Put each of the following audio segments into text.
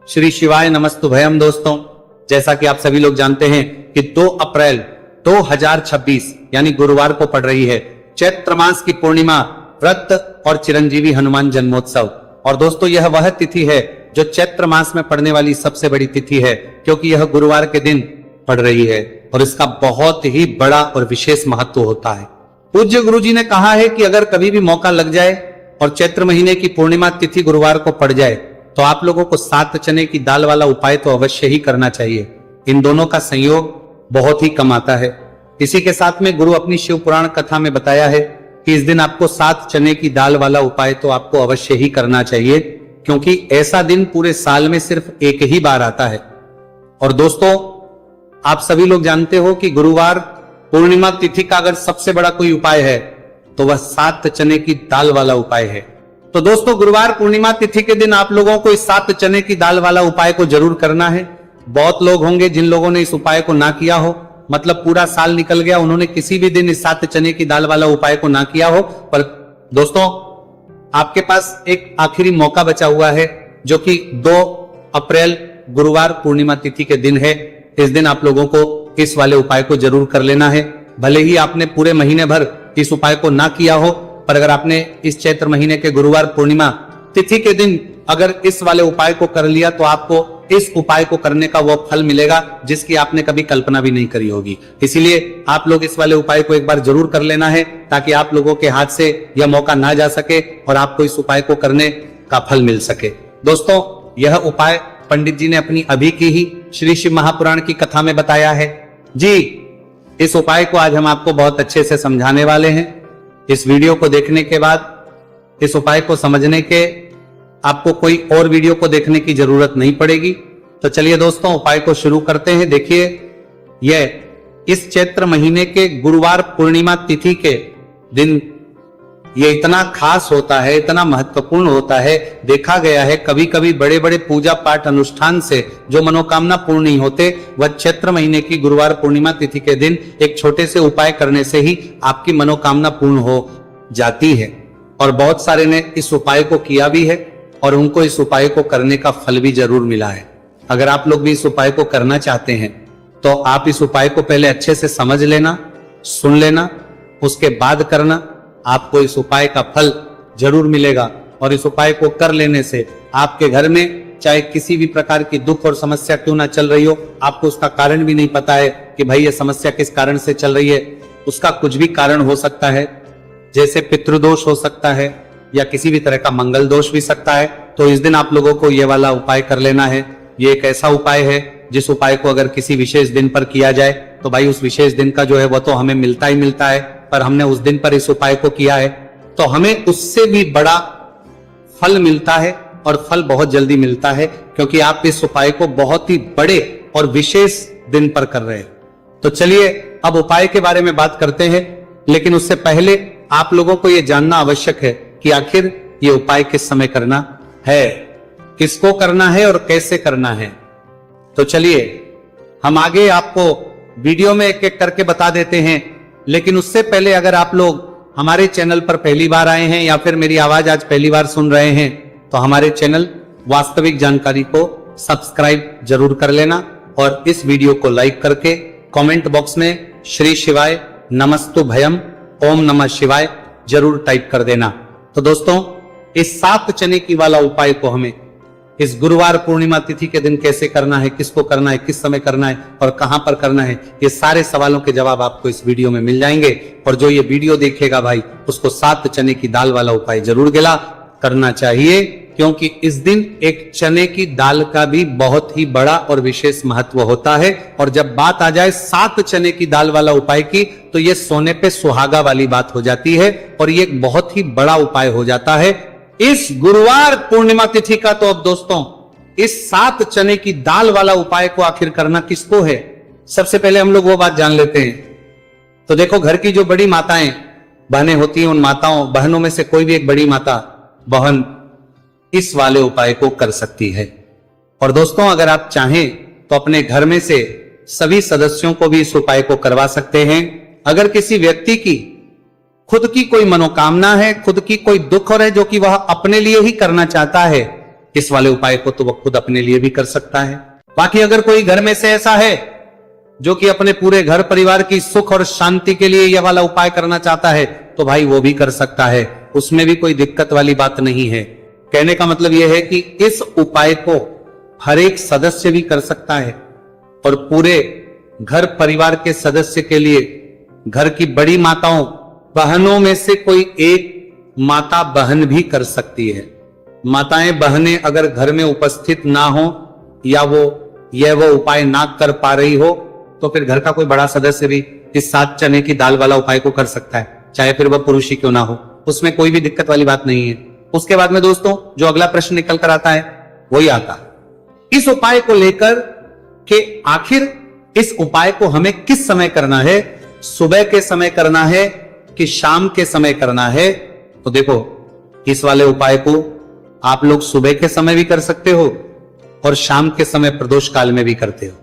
श्री शिवाय नमस्तुभयम। दोस्तों, जैसा कि आप सभी लोग जानते हैं कि 2 अप्रैल 2026 यानी गुरुवार को पड़ रही है चैत्र मास की पूर्णिमा, व्रत और चिरंजीवी हनुमान जन्मोत्सव। और दोस्तों, यह वह तिथि है जो चैत्र मास में पड़ने वाली सबसे बड़ी तिथि है, क्योंकि यह गुरुवार के दिन पड़ रही है और इसका बहुत ही बड़ा और विशेष महत्व होता है। पूज्य गुरु जी ने कहा है कि अगर कभी भी मौका लग जाए और चैत्र महीने की पूर्णिमा तिथि गुरुवार को पड़ जाए तो आप लोगों को 7 चने की दाल वाला उपाय तो अवश्य ही करना चाहिए। इन दोनों का संयोग बहुत ही कम आता है। इसी के साथ में गुरु अपनी शिव पुराण कथा में बताया है कि इस दिन आपको 7 चने की दाल वाला उपाय तो आपको अवश्य ही करना चाहिए, क्योंकि ऐसा दिन पूरे साल में सिर्फ एक ही बार आता है। और दोस्तों, आप सभी लोग जानते हो कि गुरुवार पूर्णिमा तिथि का अगर सबसे बड़ा कोई उपाय है तो वह 7 चने की दाल वाला उपाय है। तो दोस्तों, गुरुवार पूर्णिमा तिथि के दिन आप लोगों को इस 7 चने की दाल वाला उपाय को जरूर करना है। बहुत लोग होंगे जिन लोगों ने इस उपाय को ना किया हो, मतलब पूरा साल निकल गया, उन्होंने किसी भी दिन इस 7 चने की दाल वाला उपाय को ना किया हो। पर दोस्तों, आपके पास एक आखिरी मौका बचा हुआ है, जो कि 2 अप्रैल गुरुवार पूर्णिमा तिथि के दिन है। इस दिन आप लोगों को इस वाले उपाय को जरूर कर लेना है। भले ही आपने पूरे महीने भर इस उपाय को ना किया हो, पर अगर आपने इस चैत्र महीने के गुरुवार पूर्णिमा तिथि के दिन अगर इस वाले उपाय को कर लिया तो आपको इस उपाय को करने का वो फल मिलेगा जिसकी आपने कभी कल्पना भी नहीं करी होगी। इसीलिए आप लोग इस वाले उपाय को एक बार जरूर कर लेना है, ताकि आप लोगों के हाथ से यह मौका ना जा सके और आपको इस उपाय को करने का फल मिल सके। दोस्तों, यह उपाय पंडित जी ने अपनी अभी की ही श्री शिव महापुराण की कथा में बताया है जी। इस उपाय को आज हम आपको बहुत अच्छे से समझाने वाले हैं। इस वीडियो को देखने के बाद, इस उपाय को समझने के आपको कोई और वीडियो को देखने की जरूरत नहीं पड़ेगी। तो चलिए दोस्तों, उपाय को शुरू करते हैं। देखिए, यह इस चैत्र महीने के गुरुवार पूर्णिमा तिथि के दिन ये इतना खास होता है, इतना महत्वपूर्ण होता है। देखा गया है कभी कभी बड़े बड़े पूजा पाठ अनुष्ठान से जो मनोकामना पूर्ण नहीं होते, वह चैत्र महीने की गुरुवार पूर्णिमा तिथि के दिन एक छोटे से उपाय करने से ही आपकी मनोकामना पूर्ण हो जाती है। और बहुत सारे ने इस उपाय को किया भी है और उनको इस उपाय को करने का फल भी जरूर मिला है। अगर आप लोग भी इस उपाय को करना चाहते हैं तो आप इस उपाय को पहले अच्छे से समझ लेना, सुन लेना, उसके बाद करना। आपको इस उपाय का फल जरूर मिलेगा और इस उपाय को कर लेने से आपके घर में चाहे किसी भी प्रकार की दुख और समस्या क्यों ना चल रही हो, आपको उसका कारण भी नहीं पता है कि भाई ये समस्या किस कारण से चल रही है, उसका कुछ भी कारण हो सकता है। जैसे पितृदोष हो सकता है या किसी भी तरह का मंगल दोष भी सकता है। तो इस दिन आप लोगों को ये वाला उपाय कर लेना है। ये एक ऐसा उपाय है जिस उपाय को अगर किसी विशेष दिन पर किया जाए तो भाई उस विशेष दिन का जो है वो तो हमें मिलता ही मिलता है, पर हमने उस दिन पर इस उपाय को किया है तो हमें उससे भी बड़ा फल मिलता है, और फल बहुत जल्दी मिलता है, क्योंकि आप इस उपाय को बहुत ही बड़े और विशेष दिन पर कर रहे हैं। तो चलिए अब उपाय के बारे में बात करते हैं, लेकिन उससे पहले आप लोगों को यह जानना आवश्यक है कि आखिर ये उपाय किस समय करना है, किसको करना है और कैसे करना है। तो चलिए हम आगे आपको वीडियो में एक एक करके बता देते हैं, लेकिन उससे पहले अगर आप लोग हमारे चैनल पर पहली बार आए हैं या फिर मेरी आवाज आज पहली बार सुन रहे हैं तो हमारे चैनल वास्तविक जानकारी को सब्सक्राइब जरूर कर लेना और इस वीडियो को लाइक करके कमेंट बॉक्स में श्री शिवाय नमस्तुभयम ओम नमः शिवाय जरूर टाइप कर देना। तो दोस्तों, इस 7 चने की वाला उपाय को हमें इस गुरुवार पूर्णिमा तिथि के दिन कैसे करना है, किसको करना है, किस समय करना है और कहां पर करना है, ये सारे सवालों के जवाब आपको इस वीडियो में मिल जाएंगे। और जो ये वीडियो देखेगा भाई, उसको 7 चने की दाल वाला उपाय जरूर गिला करना चाहिए, क्योंकि इस दिन एक चने की दाल का भी बहुत ही बड़ा और विशेष महत्व होता है। और जब बात आ जाए 7 चने की दाल वाला उपाय की, तो ये सोने पे सुहागा वाली बात हो जाती है और ये एक बहुत ही बड़ा उपाय हो जाता है इस गुरुवार पूर्णिमा तिथि का। तो अब दोस्तों, इस 7 चने की दाल वाला उपाय को आखिर करना किसको है, सबसे पहले हम लोग वो बात जान लेते हैं। तो देखो, घर की जो बड़ी माताएं बहनें होती हैं, उन माताओं बहनों में से कोई भी एक बड़ी माता बहन इस वाले उपाय को कर सकती है। और दोस्तों, अगर आप चाहें तो अपने घर में से सभी सदस्यों को भी इस उपाय को करवा सकते हैं। अगर किसी व्यक्ति की खुद की कोई मनोकामना है, खुद की कोई दुख और है जो कि वह अपने लिए ही करना चाहता है, इस वाले उपाय को तो वह खुद अपने लिए भी कर सकता है। बाकी अगर कोई घर में से ऐसा है जो कि अपने पूरे घर परिवार की सुख और शांति के लिए यह वाला उपाय करना चाहता है, तो भाई वो भी कर सकता है, उसमें भी कोई दिक्कत वाली बात नहीं है। कहने का मतलब यह है कि इस उपाय को हर एक सदस्य भी कर सकता है और पूरे घर परिवार के सदस्य के लिए घर की बड़ी माताओं बहनों में से कोई एक माता बहन भी कर सकती है। माताएं बहनें अगर घर में उपस्थित ना हो या वो उपाय ना कर पा रही हो, तो फिर घर का कोई बड़ा सदस्य भी इस 7 चने की दाल वाला उपाय को कर सकता है, चाहे फिर वह पुरुष ही क्यों ना हो, उसमें कोई भी दिक्कत वाली बात नहीं है। उसके बाद में दोस्तों जो अगला प्रश्न निकल कर आता है वही आता है इस उपाय को लेकर कि आखिर इस उपाय को हमें किस समय करना है, सुबह के समय करना है कि शाम के समय करना है। तो देखो, इस वाले उपाय को आप लोग सुबह के समय भी कर सकते हो और शाम के समय प्रदोष काल में भी करते हो।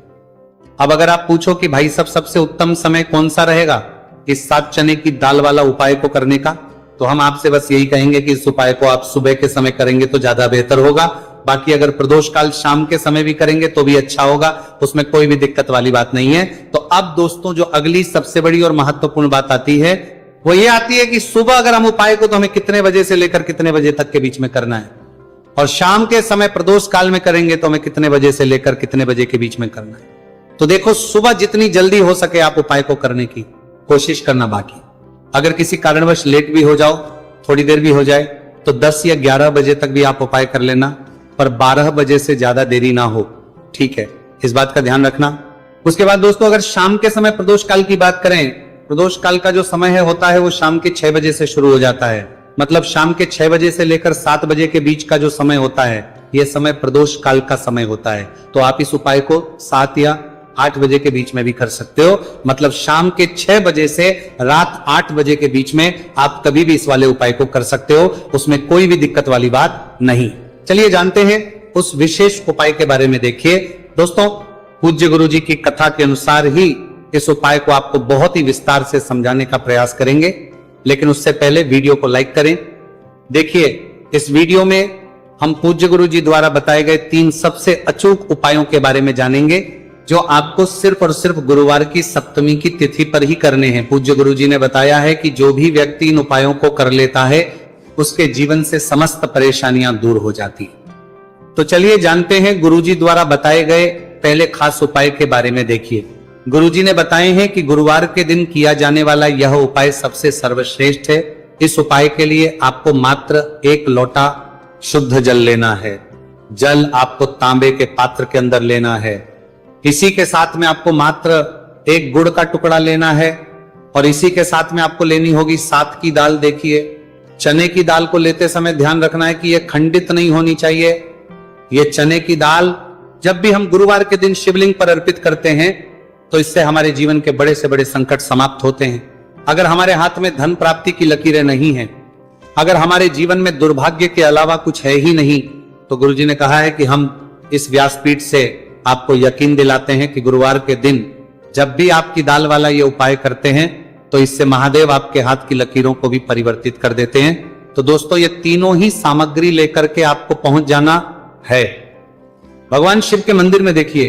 अब अगर आप पूछो कि भाई सबसे उत्तम समय कौन सा रहेगा इस 7 चने की दाल वाला उपाय को करने का, तो हम आपसे बस यही कहेंगे कि इस उपाय को आप सुबह के समय करेंगे तो ज्यादा बेहतर होगा। बाकी अगर प्रदोष काल शाम के समय भी करेंगे तो भी अच्छा होगा, उसमें कोई भी दिक्कत वाली बात नहीं है। तो अब दोस्तों जो अगली सबसे बड़ी और महत्वपूर्ण बात आती है वो ये आती है कि सुबह अगर हम उपाय को तो हमें कितने बजे से लेकर कितने बजे तक के बीच में करना है, और शाम के समय प्रदोष काल में करेंगे तो हमें कितने बजे से लेकर कितने बजे के बीच में करना है। तो देखो, सुबह जितनी जल्दी हो सके आप उपाय को करने की कोशिश करना। बाकी अगर किसी कारणवश लेट भी हो जाओ, थोड़ी देर भी हो जाए, तो 10 या 11 बजे तक भी आप उपाय कर लेना, पर 12 बजे से ज्यादा देरी ना हो, ठीक है, इस बात का ध्यान रखना। उसके बाद दोस्तों अगर शाम के समय प्रदोष काल की बात करें, प्रदोष काल का जो समय है होता है वो शाम के 6 बजे से शुरू हो जाता है। मतलब शाम के 6 बजे से लेकर 7 बजे के बीच का जो समय होता है, यह समय प्रदोष काल का समय होता है। तो आप इस उपाय को 7 या 8 बजे के बीच में भी कर सकते हो। मतलब शाम के 6 बजे से रात 8 बजे के बीच में आप कभी भी इस वाले उपाय को कर सकते हो, उसमें कोई भी दिक्कत वाली बात नहीं। चलिए जानते हैं उस विशेष उपाय के बारे में। देखिए दोस्तों, पूज्य गुरु जी की कथा के अनुसार ही इस उपाय को आपको बहुत ही विस्तार से समझाने का प्रयास करेंगे, लेकिन उससे पहले वीडियो को लाइक करें। देखिए, इस वीडियो में हम पूज्य गुरु जी द्वारा बताए गए 3 सबसे अचूक उपायों के बारे में जानेंगे, जो आपको सिर्फ और सिर्फ गुरुवार की सप्तमी की तिथि पर ही करने हैं। पूज्य गुरु जी ने बताया है कि जो भी व्यक्ति इन उपायों को कर लेता है उसके जीवन से समस्त परेशानियां दूर हो जाती हैं। तो चलिए जानते हैं गुरुजी द्वारा बताए गए पहले खास उपाय के बारे में। देखिए, गुरुजी ने बताए हैं कि गुरुवार के दिन किया जाने वाला यह उपाय सबसे सर्वश्रेष्ठ है। इस उपाय के लिए आपको मात्र 1 लोटा शुद्ध जल लेना है। जल आपको तांबे के पात्र के अंदर लेना है। इसी के साथ में आपको मात्र 1 गुड़ का टुकड़ा लेना है, और इसी के साथ में आपको लेनी होगी 7 की दाल। देखिए, चने की दाल को लेते समय ध्यान रखना है कि यह खंडित नहीं होनी चाहिए। यह चने की दाल जब भी हम गुरुवार के दिन शिवलिंग पर अर्पित करते हैं तो इससे हमारे जीवन के बड़े से बड़े संकट समाप्त होते हैं। अगर हमारे हाथ में धन प्राप्ति की लकीरें नहीं हैं, अगर हमारे जीवन में दुर्भाग्य के अलावा कुछ है ही नहीं, तो गुरुजी ने कहा है कि हम इस व्यासपीठ से आपको यकीन दिलाते हैं कि गुरुवार के दिन जब भी आपकी दाल वाला ये उपाय करते हैं तो इससे महादेव आपके हाथ की लकीरों को भी परिवर्तित कर देते हैं। तो दोस्तों, ये तीनों ही सामग्री लेकर के आपको पहुंच जाना है भगवान शिव के मंदिर में। देखिए,